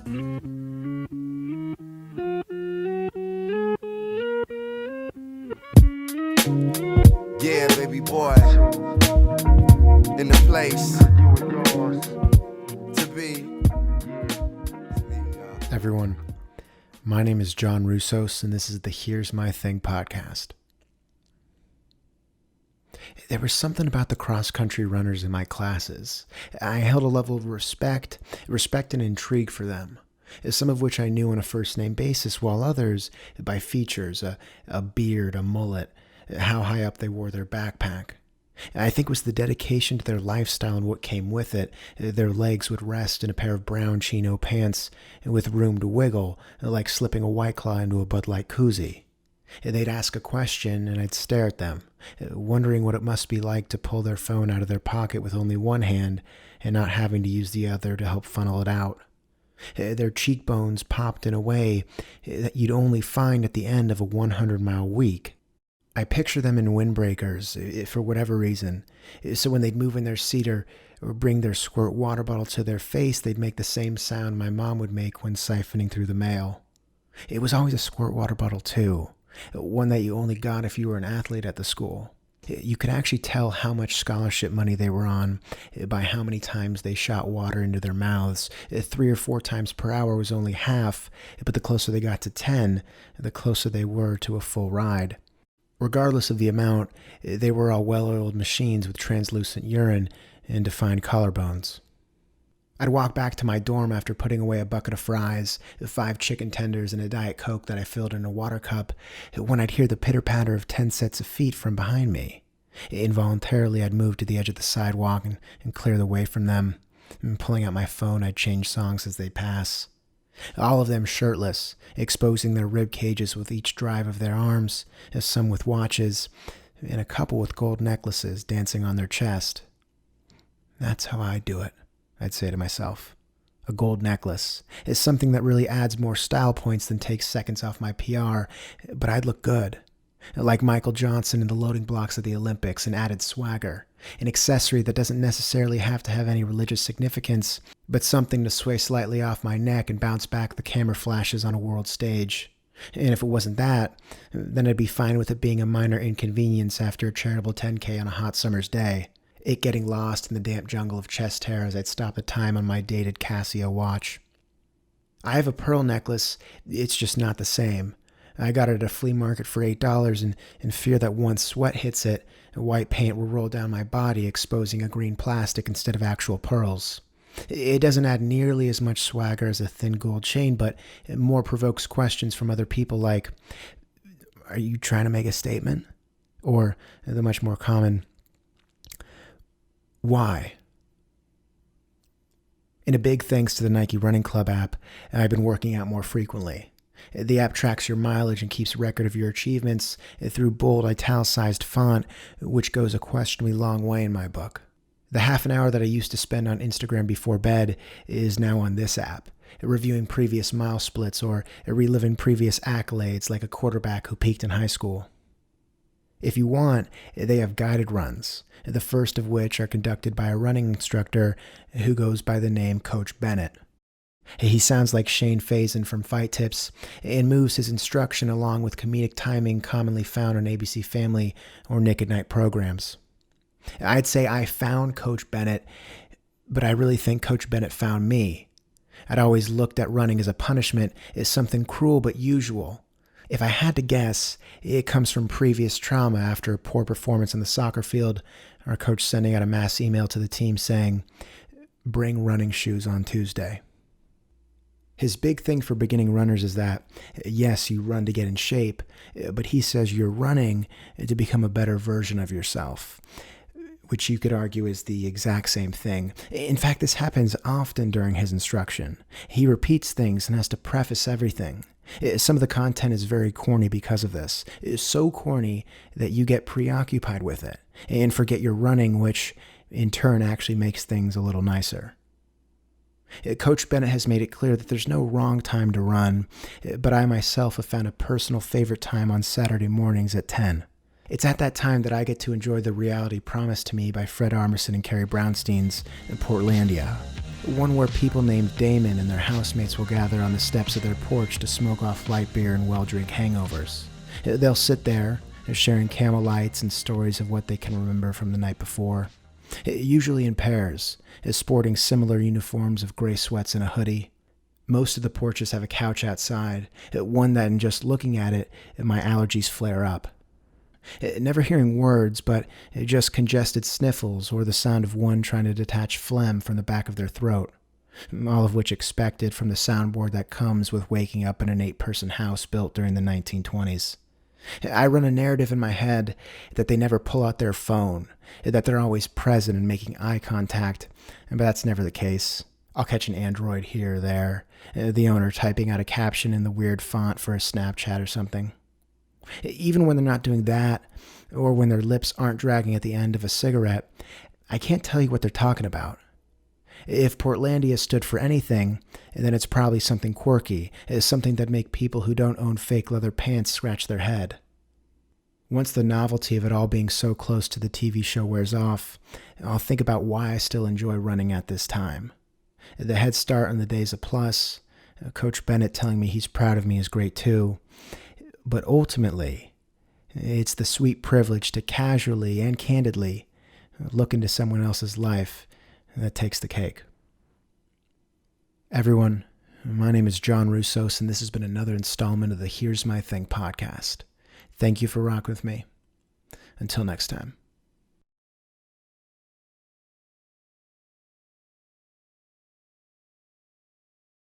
Yeah, baby boy, in the place to be. Everyone, my name is John Roussos, and this is the Here's My Thing podcast. There was something about the cross-country runners in my classes. I held a level of respect and intrigue for them, some of which I knew on a first-name basis, while others by features, a beard, a mullet, how high up they wore their backpack. I think it was the dedication to their lifestyle and what came with it. Their legs would rest in a pair of brown chino pants with room to wiggle, like slipping a White Claw into a Bud Light koozie. They'd ask a question and I'd stare at them, wondering what it must be like to pull their phone out of their pocket with only one hand and not having to use the other to help funnel it out. Their cheekbones popped in a way that you'd only find at the end of a 100-mile week. I picture them in windbreakers, for whatever reason. So when they'd move in their seat or bring their squirt water bottle to their face, they'd make the same sound my mom would make when siphoning through the mail. It was always a squirt water bottle too, one that you only got if you were an athlete at the school. You could actually tell how much scholarship money they were on by how many times they shot water into their mouths. 3 or 4 times per hour was only half, but the closer they got to 10, the closer they were to a full ride. Regardless of the amount, they were all well-oiled machines with translucent urine and defined collarbones. I'd walk back to my dorm after putting away a bucket of fries, 5 chicken tenders, and a Diet Coke that I filled in a water cup, when I'd hear the pitter-patter of 10 sets of feet from behind me. Involuntarily, I'd move to the edge of the sidewalk and clear the way from them. And pulling out my phone, I'd change songs as they pass. All of them shirtless, exposing their rib cages with each drive of their arms, some with watches, and a couple with gold necklaces dancing on their chest. That's how I do it, I'd say to myself. A gold necklace is something that really adds more style points than takes seconds off my PR, but I'd look good. Like Michael Johnson in the loading blocks of the Olympics, an added swagger. An accessory that doesn't necessarily have to have any religious significance, but something to sway slightly off my neck and bounce back the camera flashes on a world stage. And if it wasn't that, then I'd be fine with it being a minor inconvenience after a charitable 10K on a hot summer's day. It getting lost in the damp jungle of chest hair as I'd stop the time on my dated Casio watch. I have a pearl necklace, it's just not the same. I got it at a flea market for $8 and fear that once sweat hits it, white paint will roll down my body, exposing a green plastic instead of actual pearls. It doesn't add nearly as much swagger as a thin gold chain, but it more provokes questions from other people like, are you trying to make a statement? Or the much more common, why? And a big thanks to the Nike Running Club app, I've been working out more frequently. The app tracks your mileage and keeps record of your achievements through bold, italicized font, which goes a questionably long way in my book. The half an hour that I used to spend on Instagram before bed is now on this app, reviewing previous mile splits or reliving previous accolades like a quarterback who peaked in high school. If you want, they have guided runs, the first of which are conducted by a running instructor who goes by the name Coach Bennett. He sounds like Shane Faison from Fight Tips and moves his instruction along with comedic timing commonly found on ABC Family or Nick at Night programs. I'd say I found Coach Bennett, but I really think Coach Bennett found me. I'd always looked at running as a punishment, as something cruel but usual. If I had to guess, it comes from previous trauma after a poor performance on the soccer field, our coach sending out a mass email to the team saying, "Bring running shoes on Tuesday." His big thing for beginning runners is that, yes, you run to get in shape, but he says you're running to become a better version of yourself, which you could argue is the exact same thing. In fact, this happens often during his instruction. He repeats things and has to preface everything. Some of the content is very corny because of this. It's so corny that you get preoccupied with it and forget you're running, which in turn actually makes things a little nicer. Coach Bennett has made it clear that there's no wrong time to run, but I myself have found a personal favorite time on Saturday mornings at 10. It's at that time that I get to enjoy the reality promised to me by Fred Armisen and Carrie Brownstein's Portlandia. One where people named Damon and their housemates will gather on the steps of their porch to smoke off light beer and well-drink hangovers. They'll sit there, sharing Camel Lights and stories of what they can remember from the night before, usually in pairs, sporting similar uniforms of gray sweats and a hoodie. Most of the porches have a couch outside, one that in just looking at it, my allergies flare up. Never hearing words, but just congested sniffles or the sound of one trying to detach phlegm from the back of their throat, all of which expected from the soundboard that comes with waking up in an 8-person house built during the 1920s. I run a narrative in my head that they never pull out their phone, that they're always present and making eye contact, but that's never the case. I'll catch an android here or there, the owner typing out a caption in the weird font for a Snapchat or something. Even when they're not doing that, or when their lips aren't dragging at the end of a cigarette, I can't tell you what they're talking about. If Portlandia stood for anything, then it's probably something quirky, something that make people who don't own fake leather pants scratch their head. Once the novelty of it all being so close to the TV show wears off, I'll think about why I still enjoy running at this time. The head start on the days of plus, Coach Bennett telling me he's proud of me is great too. But ultimately, it's the sweet privilege to casually and candidly look into someone else's life that takes the cake. Everyone, my name is John Roussos, and this has been another installment of the Here's My Thing podcast. Thank you for rocking with me. Until next time.